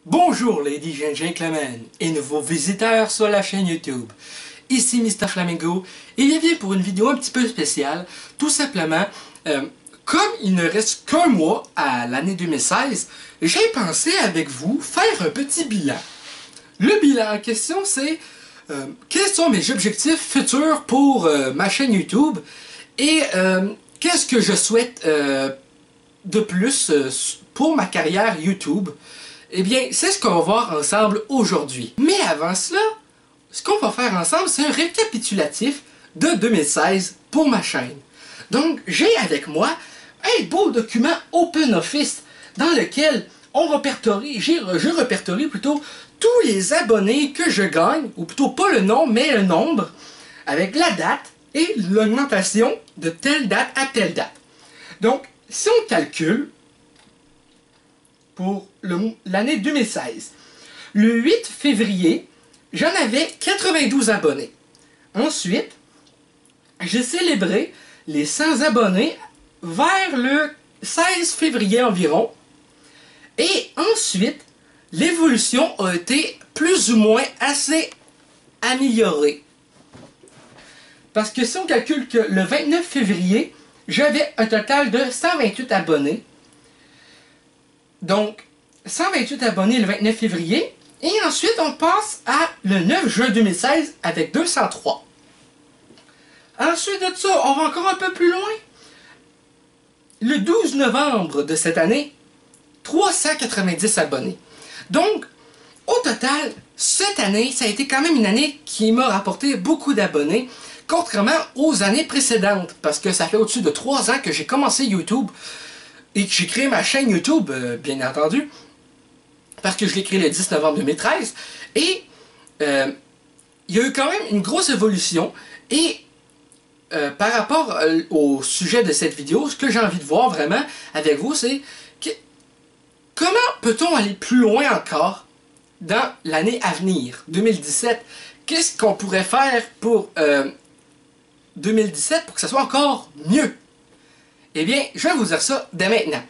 Bonjour ladies and gentlemen et nouveaux visiteurs sur la chaîne YouTube. Ici Mr Flamingo et bienvenue pour une vidéo un petit peu spéciale. Tout simplement, comme il ne reste qu'un mois à l'année 2016, j'ai pensé avec vous faire un petit bilan. Le bilan en question c'est quels sont mes objectifs futurs pour ma chaîne YouTube et qu'est-ce que je souhaite de plus pour ma carrière YouTube. Eh bien, c'est ce qu'on va voir ensemble aujourd'hui. Mais avant cela, ce qu'on va faire ensemble, c'est un récapitulatif de 2016 pour ma chaîne. Donc, j'ai avec moi un beau document OpenOffice dans lequel on répertorie, je répertorie plutôt tous les abonnés que je gagne, ou plutôt pas le nom, mais le nombre, avec la date et l'augmentation de telle date à telle date. Donc, si on calcule, pour l'année 2016. Le 8 février, j'en avais 92 abonnés. Ensuite, j'ai célébré les 100 abonnés vers le 16 février environ. Et ensuite, l'évolution a été plus ou moins assez améliorée. Parce que si on calcule que le 29 février, j'avais un total de 128 abonnés. Donc, 128 abonnés le 29 février. Et ensuite, on passe à le 9 juin 2016 avec 203. Ensuite de ça, on va encore un peu plus loin. Le 12 novembre de cette année, 390 abonnés. Donc, au total, cette année, ça a été quand même une année qui m'a rapporté beaucoup d'abonnés, contrairement aux années précédentes. Parce que ça fait au-dessus de 3 ans que j'ai commencé YouTube. Et que j'ai créé ma chaîne YouTube, bien entendu, parce que je l'ai créée le 10 novembre 2013. Et il y a eu quand même une grosse évolution. Et par rapport au sujet de cette vidéo, ce que j'ai envie de voir vraiment avec vous, c'est comment peut-on aller plus loin encore dans l'année à venir, 2017? Qu'est-ce qu'on pourrait faire pour 2017 pour que ça soit encore mieux? Eh bien, je vais vous dire ça dès maintenant.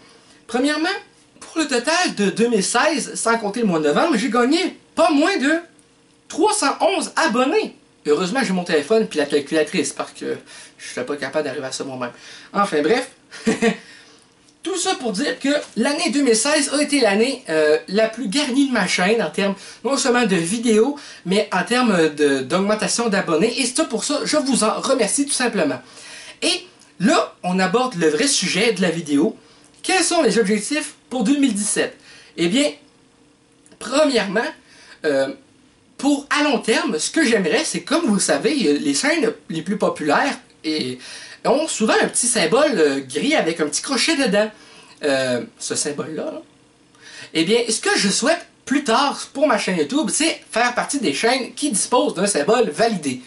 Premièrement, pour le total de 2016, sans compter le mois de novembre, j'ai gagné pas moins de 311 abonnés. Heureusement, j'ai mon téléphone puis la calculatrice, parce que je ne serais pas capable d'arriver à ça moi-même. Enfin bref, tout ça pour dire que l'année 2016 a été l'année la plus garnie de ma chaîne en termes non seulement de vidéos, mais en termes d'augmentation d'abonnés. Et c'est pour ça que je vous en remercie tout simplement. Et là, on aborde le vrai sujet de la vidéo. Quels sont les objectifs pour 2017? Eh bien, premièrement, pour à long terme, ce que j'aimerais, c'est comme vous le savez, les chaînes les plus populaires ont souvent un petit symbole gris avec un petit crochet dedans. Ce symbole-là. Eh bien, ce que je souhaite plus tard pour ma chaîne YouTube, c'est faire partie des chaînes qui disposent d'un symbole validé.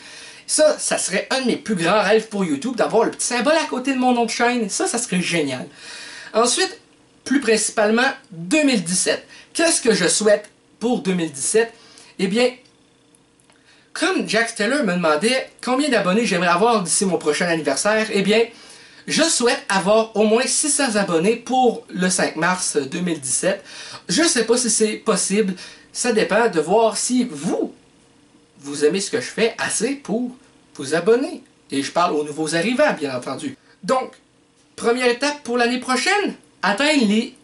Ça serait un de mes plus grands rêves pour YouTube, d'avoir le petit symbole à côté de mon nom de chaîne. Ça serait génial. Ensuite, plus principalement, 2017. Qu'est-ce que je souhaite pour 2017? Eh bien, comme Jack Steller me demandait combien d'abonnés j'aimerais avoir d'ici mon prochain anniversaire, eh bien, je souhaite avoir au moins 600 abonnés pour le 5 mars 2017. Je ne sais pas si c'est possible. Ça dépend de voir si vous aimez ce que je fais assez pour vous abonner. Et je parle aux nouveaux arrivants, bien entendu. Donc, première étape pour l'année prochaine, atteindre les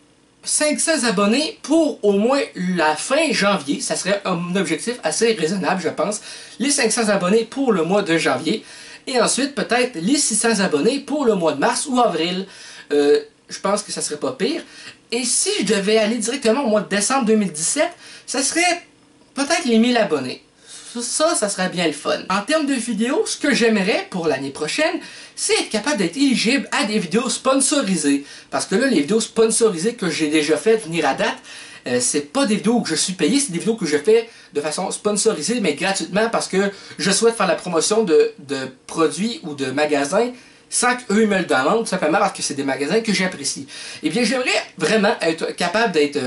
500 abonnés pour au moins la fin janvier. Ça serait un objectif assez raisonnable, je pense. Les 500 abonnés pour le mois de janvier. Et ensuite, peut-être les 600 abonnés pour le mois de mars ou avril. Je pense que ça serait pas pire. Et si je devais aller directement au mois de décembre 2017, ça serait peut-être les 1000 abonnés. Ça serait bien le fun. En termes de vidéos, ce que j'aimerais pour l'année prochaine, c'est être capable d'être éligible à des vidéos sponsorisées. Parce que là, les vidéos sponsorisées que j'ai déjà faites venir à date, c'est pas des vidéos que je suis payé, c'est des vidéos que je fais de façon sponsorisée, mais gratuitement parce que je souhaite faire la promotion de produits ou de magasins sans qu'eux me le demandent, tout simplement parce que c'est des magasins que j'apprécie. Eh bien, j'aimerais vraiment être capable d'être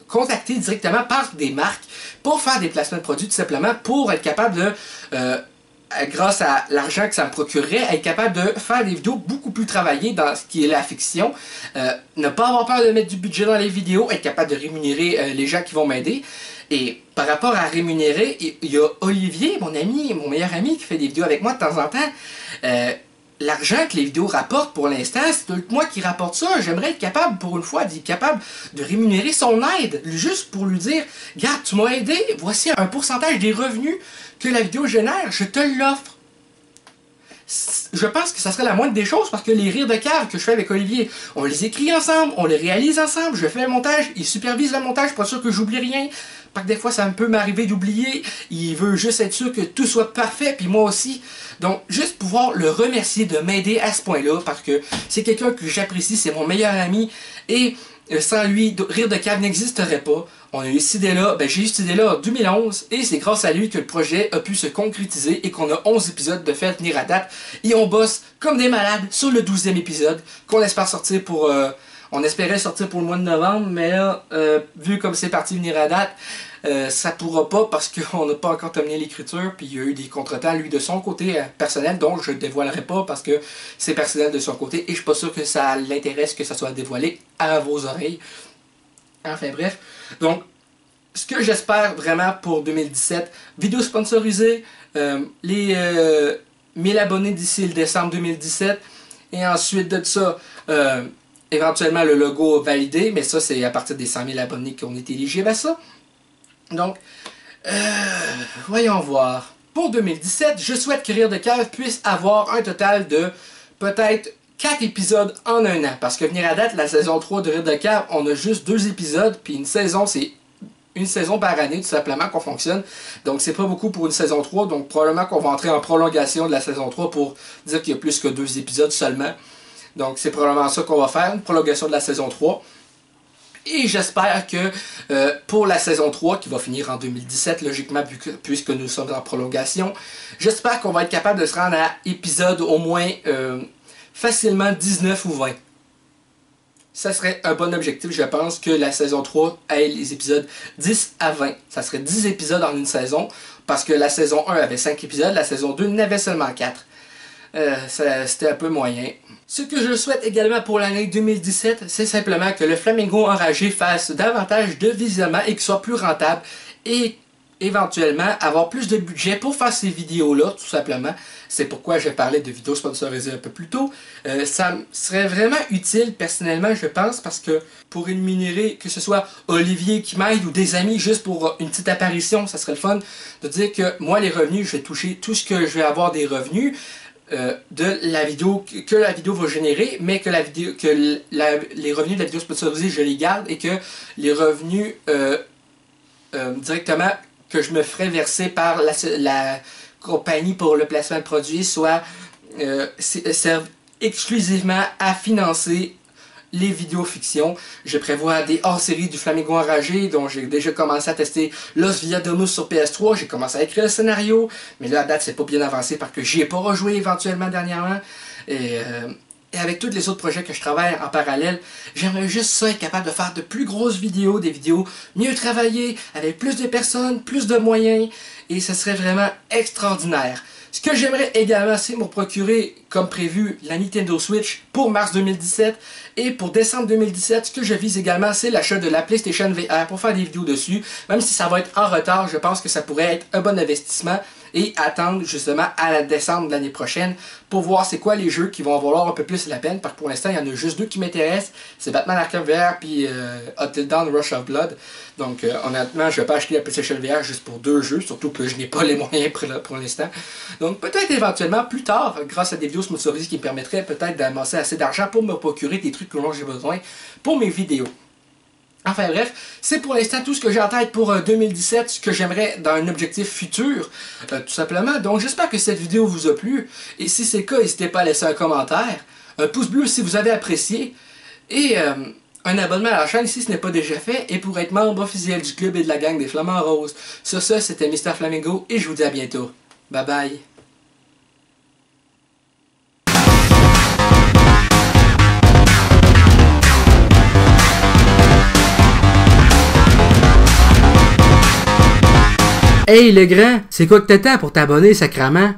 contacté directement par des marques pour faire des placements de produits, tout simplement pour être capable de grâce à l'argent que ça me procurerait, être capable de faire des vidéos beaucoup plus travaillées dans ce qui est la fiction, ne pas avoir peur de mettre du budget dans les vidéos, être capable de rémunérer les gens qui vont m'aider. Et par rapport à rémunérer, il y a Olivier, mon ami, mon meilleur ami, qui fait des vidéos avec moi de temps en temps. L'argent que les vidéos rapportent pour l'instant, c'est moi qui rapporte ça. J'aimerais être capable, pour une fois, d'être capable de rémunérer son aide. Juste pour lui dire, regarde, tu m'as aidé, voici un pourcentage des revenus que la vidéo génère, je te l'offre. Je pense que ça serait la moindre des choses parce que les rires de cave que je fais avec Olivier, on les écrit ensemble, on les réalise ensemble, je fais le montage, il supervise le montage, pas sûr que j'oublie rien. Parce que des fois ça peut m'arriver d'oublier, il veut juste être sûr que tout soit parfait, puis moi aussi. Donc juste pouvoir le remercier de m'aider à ce point-là, parce que c'est quelqu'un que j'apprécie, c'est mon meilleur ami, et sans lui, Rire de cave n'existerait pas. On a eu cette idée-là, j'ai eu cette idée-là en 2011, et c'est grâce à lui que le projet a pu se concrétiser et qu'on a 11 épisodes de fait venir à date. Et on bosse comme des malades sur le 12e épisode, qu'on espère sortir pour... on espérait sortir pour le mois de novembre, mais là, vu comme c'est parti venir à date, ça pourra pas parce qu'on n'a pas encore terminé l'écriture, puis il y a eu des contretemps, lui, de son côté personnel, donc je ne dévoilerai pas parce que c'est personnel de son côté, et je suis pas sûr que ça l'intéresse que ça soit dévoilé à vos oreilles. Enfin bref, donc, ce que j'espère vraiment pour 2017, vidéo sponsorisée, les 1000 abonnés d'ici le décembre 2017, et ensuite de ça... éventuellement le logo validé, mais ça c'est à partir des 100 000 abonnés qu'on est éligible à ça. Donc, voyons voir. Pour 2017, je souhaite que Rire de cave puisse avoir un total de peut-être 4 épisodes en un an. Parce que venir à date, la saison 3 de Rire de cave, on a juste 2 épisodes, puis une saison, c'est une saison par année, tout simplement, qu'on fonctionne. Donc, c'est pas beaucoup pour une saison 3, donc probablement qu'on va entrer en prolongation de la saison 3 pour dire qu'il y a plus que 2 épisodes seulement. Donc, c'est probablement ça qu'on va faire, une prolongation de la saison 3. Et j'espère que pour la saison 3, qui va finir en 2017, logiquement, puisque nous sommes en prolongation, j'espère qu'on va être capable de se rendre à épisode au moins facilement 19 ou 20. Ça serait un bon objectif, je pense, que la saison 3 ait les épisodes 10 à 20. Ça serait 10 épisodes en une saison, parce que la saison 1 avait 5 épisodes, la saison 2 n'avait seulement 4. C'était un peu moyen. Ce que je souhaite également pour l'année 2017, c'est simplement que le Flamingo Enragé fasse davantage de visionnement et qu'il soit plus rentable et éventuellement avoir plus de budget pour faire ces vidéos-là, tout simplement. C'est pourquoi j'ai parlé de vidéos sponsorisées un peu plus tôt. Ça serait vraiment utile, personnellement, je pense, parce que pour rémunérer, que ce soit Olivier qui m'aide ou des amis, juste pour une petite apparition, ça serait le fun de dire que moi, les revenus, je vais toucher tout ce que je vais avoir des revenus. De la vidéo que la vidéo va générer, mais que les revenus de la vidéo sponsorisée, je les garde et que les revenus directement que je me ferai verser par la compagnie pour le placement de produits servent exclusivement à financer les vidéos fiction. Je prévois des hors-séries du Flamingo Enragé, dont j'ai déjà commencé à tester Los Villadomos sur PS3. J'ai commencé à écrire le scénario, mais là, à date, c'est pas bien avancé parce que j'y ai pas rejoué éventuellement dernièrement. Et avec tous les autres projets que je travaille en parallèle, j'aimerais juste ça, être capable de faire de plus grosses vidéos, des vidéos mieux travaillées, avec plus de personnes, plus de moyens, et ce serait vraiment extraordinaire. Ce que j'aimerais également, c'est me procurer, comme prévu, la Nintendo Switch pour mars 2017. Et pour décembre 2017, ce que je vise également, c'est l'achat de la PlayStation VR pour faire des vidéos dessus. Même si ça va être en retard, je pense que ça pourrait être un bon investissement. Et attendre justement à la décembre de l'année prochaine pour voir c'est quoi les jeux qui vont valoir un peu plus la peine. Parce que pour l'instant, il y en a juste 2 qui m'intéressent. C'est Batman Arkham VR puis Until Dawn Rush of Blood. Donc honnêtement, je vais pas acheter la PlayStation VR juste pour 2 jeux. Surtout que je n'ai pas les moyens pour l'instant. Donc peut-être éventuellement plus tard, grâce à des vidéos sponsorisées qui me permettraient peut-être d'amasser assez d'argent pour me procurer des trucs dont j'ai besoin pour mes vidéos. Enfin bref, c'est pour l'instant tout ce que j'ai en tête pour 2017, ce que j'aimerais dans un objectif futur, tout simplement. Donc j'espère que cette vidéo vous a plu, et si c'est le cas, n'hésitez pas à laisser un commentaire, un pouce bleu si vous avez apprécié, et un abonnement à la chaîne si ce n'est pas déjà fait, et pour être membre officiel du club et de la gang des Flamants Roses. Sur ce, c'était Mr Flamingo, et je vous dis à bientôt. Bye bye. Hey le grand, c'est quoi que t'attends pour t'abonner, sacrament?